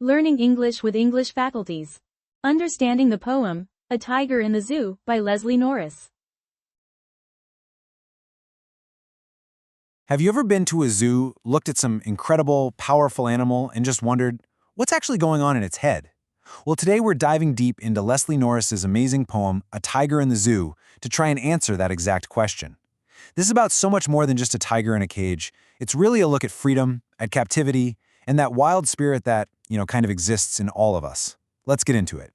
Learning English with English Faculties. Understanding the poem, A Tiger in the Zoo, by Leslie Norris. Have you ever been to a zoo, looked at some incredible, powerful animal, and just wondered, what's actually going on in its head? Well, today we're diving deep into Leslie Norris's amazing poem, A Tiger in the Zoo, to try and answer that exact question. This is about so much more than just a tiger in a cage. It's really a look at freedom, at captivity, and that wild spirit that, kind of exists in all of us. Let's get into it.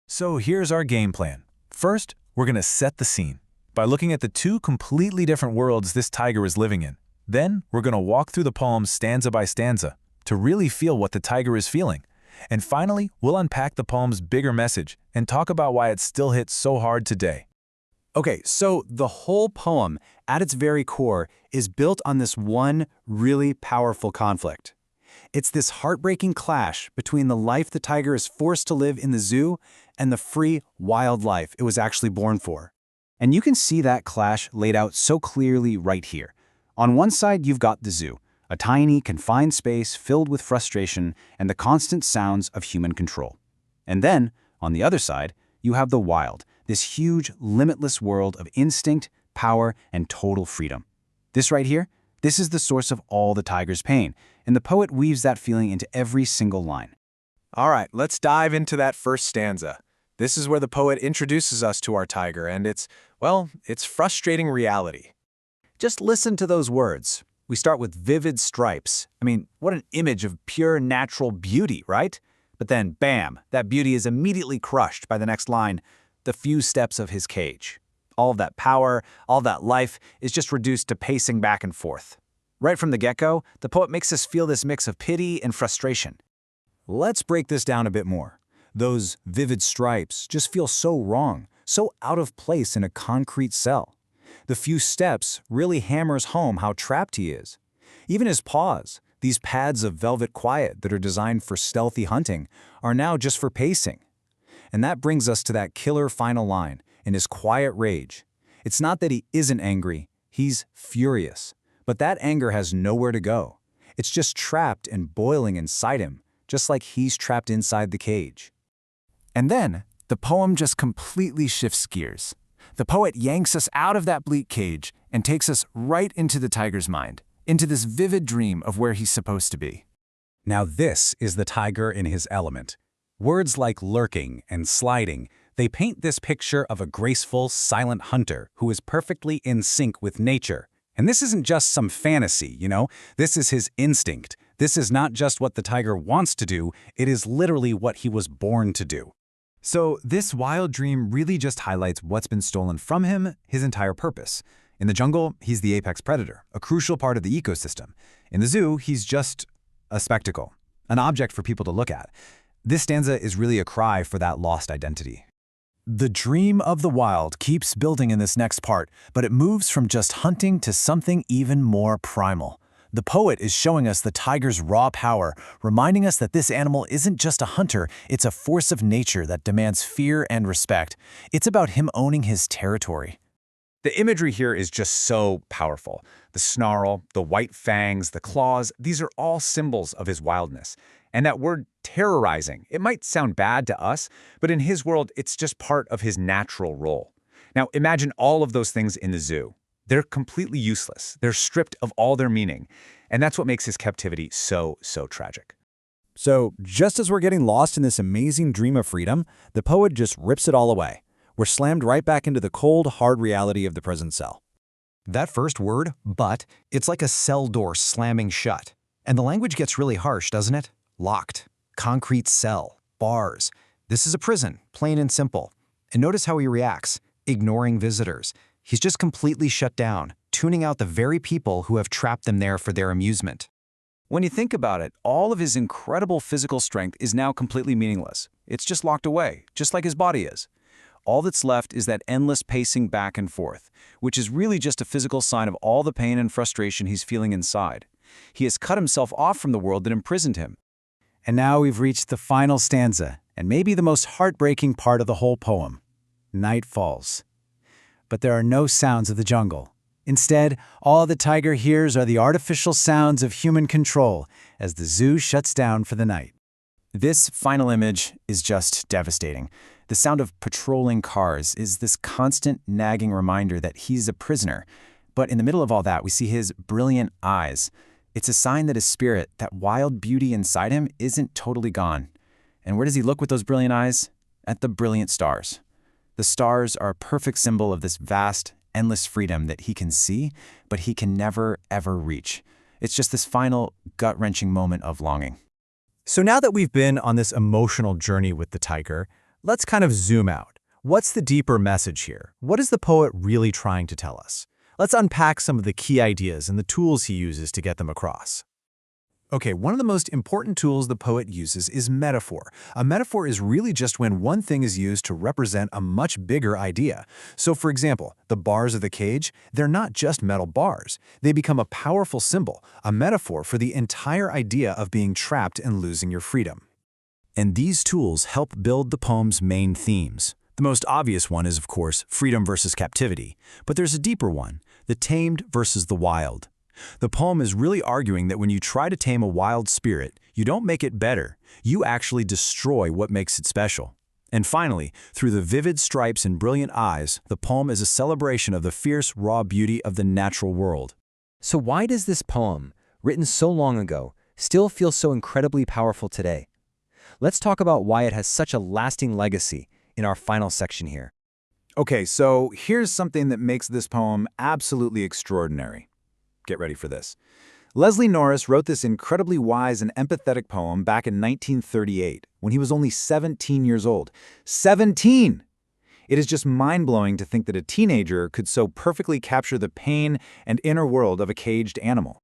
So here's our game plan. First, we're going to set the scene by looking at the two completely different worlds this tiger is living in. Then, we're going to walk through the poem stanza by stanza to really feel what the tiger is feeling. And finally, we'll unpack the poem's bigger message and talk about why it still hits so hard today. Okay, so the whole poem, at its very core, is built on this one really powerful conflict. It's this heartbreaking clash between the life the tiger is forced to live in the zoo and the free, wild life it was actually born for. And you can see that clash laid out so clearly right here. On one side, you've got the zoo, a tiny, confined space filled with frustration and the constant sounds of human control. And then, on the other side, you have the wild, this huge, limitless world of instinct, power, and total freedom. This right here, this is the source of all the tiger's pain, and the poet weaves that feeling into every single line. All right, let's dive into that first stanza. This is where the poet introduces us to our tiger, and it's frustrating reality. Just listen to those words. We start with vivid stripes. What an image of pure natural beauty, right? But then, bam, that beauty is immediately crushed by the next line, the few steps of his cage. All of that power, all that life is just reduced to pacing back and forth. Right from the get-go, the poet makes us feel this mix of pity and frustration. Let's break this down a bit more. Those vivid stripes just feel so wrong, so out of place in a concrete cell. The few steps really hammers home how trapped he is. Even his paws, these pads of velvet quiet that are designed for stealthy hunting, are now just for pacing. And that brings us to that killer final line, in his quiet rage. It's not that he isn't angry, he's furious. But that anger has nowhere to go. It's just trapped and boiling inside him, just like he's trapped inside the cage. And then, the poem just completely shifts gears. The poet yanks us out of that bleak cage and takes us right into the tiger's mind, into this vivid dream of where he's supposed to be. Now this is the tiger in his element. Words like lurking and sliding, they paint this picture of a graceful, silent hunter who is perfectly in sync with nature. And this isn't just some fantasy, This is his instinct. This is not just what the tiger wants to do, it is literally what he was born to do. So this wild dream really just highlights what's been stolen from him, his entire purpose. In the jungle, he's the apex predator, a crucial part of the ecosystem. In the zoo, he's just a spectacle, an object for people to look at. This stanza is really a cry for that lost identity. The dream of the wild keeps building in this next part, but it moves from just hunting to something even more primal. The poet is showing us the tiger's raw power, reminding us that this animal isn't just a hunter, it's a force of nature that demands fear and respect. It's about him owning his territory. The imagery here is just so powerful. The snarl, the white fangs, the claws, these are all symbols of his wildness. And that word terrorizing, it might sound bad to us, but in his world, it's just part of his natural role. Now imagine all of those things in the zoo. They're completely useless. They're stripped of all their meaning. And that's what makes his captivity so tragic. So just as we're getting lost in this amazing dream of freedom, the poet just rips it all away. We're slammed right back into the cold, hard reality of the prison cell. That first word, but, it's like a cell door slamming shut. And the language gets really harsh, doesn't it? Locked, concrete cell, bars. This is a prison, plain and simple. And notice how he reacts, ignoring visitors. He's just completely shut down, tuning out the very people who have trapped them there for their amusement. When you think about it, all of his incredible physical strength is now completely meaningless. It's just locked away, just like his body is. All that's left is that endless pacing back and forth, which is really just a physical sign of all the pain and frustration he's feeling inside. He has cut himself off from the world that imprisoned him. And now we've reached the final stanza, and maybe the most heartbreaking part of the whole poem. Night falls. But there are no sounds of the jungle. Instead, all the tiger hears are the artificial sounds of human control as the zoo shuts down for the night. This final image is just devastating. The sound of patrolling cars is this constant nagging reminder that he's a prisoner. But in the middle of all that, we see his brilliant eyes. It's a sign that his spirit, that wild beauty inside him, isn't totally gone. And where does he look with those brilliant eyes? At the brilliant stars. The stars are a perfect symbol of this vast, endless freedom that he can see, but he can never, ever reach. It's just this final, gut-wrenching moment of longing. So now that we've been on this emotional journey with the tiger, let's kind of zoom out. What's the deeper message here? What is the poet really trying to tell us? Let's unpack some of the key ideas and the tools he uses to get them across. Okay, one of the most important tools the poet uses is metaphor. A metaphor is really just when one thing is used to represent a much bigger idea. So for example, the bars of the cage, they're not just metal bars. They become a powerful symbol, a metaphor for the entire idea of being trapped and losing your freedom. And these tools help build the poem's main themes. The most obvious one is, of course, freedom versus captivity. But there's a deeper one, the tamed versus the wild. The poem is really arguing that when you try to tame a wild spirit, you don't make it better. You actually destroy what makes it special. And finally, through the vivid stripes and brilliant eyes, the poem is a celebration of the fierce, raw beauty of the natural world. So why does this poem, written so long ago, still feel so incredibly powerful today? Let's talk about why it has such a lasting legacy in our final section here. Okay, so here's something that makes this poem absolutely extraordinary. Get ready for this. Leslie Norris wrote this incredibly wise and empathetic poem back in 1938, when he was only 17 years old. 17! It is just mind-blowing to think that a teenager could so perfectly capture the pain and inner world of a caged animal.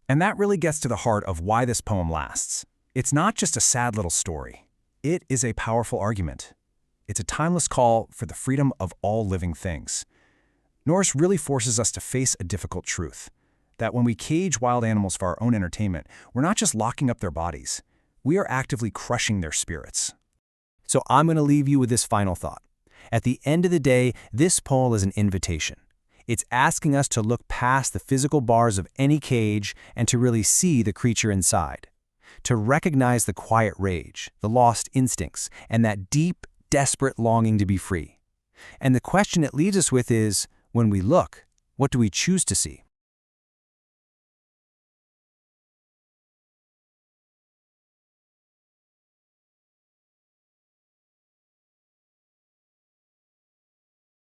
And that really gets to the heart of why this poem lasts. It's not just a sad little story. It is a powerful argument. It's a timeless call for the freedom of all living things. Norris really forces us to face a difficult truth, that when we cage wild animals for our own entertainment, we're not just locking up their bodies, we are actively crushing their spirits. So I'm going to leave you with this final thought. At the end of the day, this poem is an invitation. It's asking us to look past the physical bars of any cage and to really see the creature inside, to recognize the quiet rage, the lost instincts, and that deep, desperate longing to be free. And the question it leaves us with is, when we look, what do we choose to see?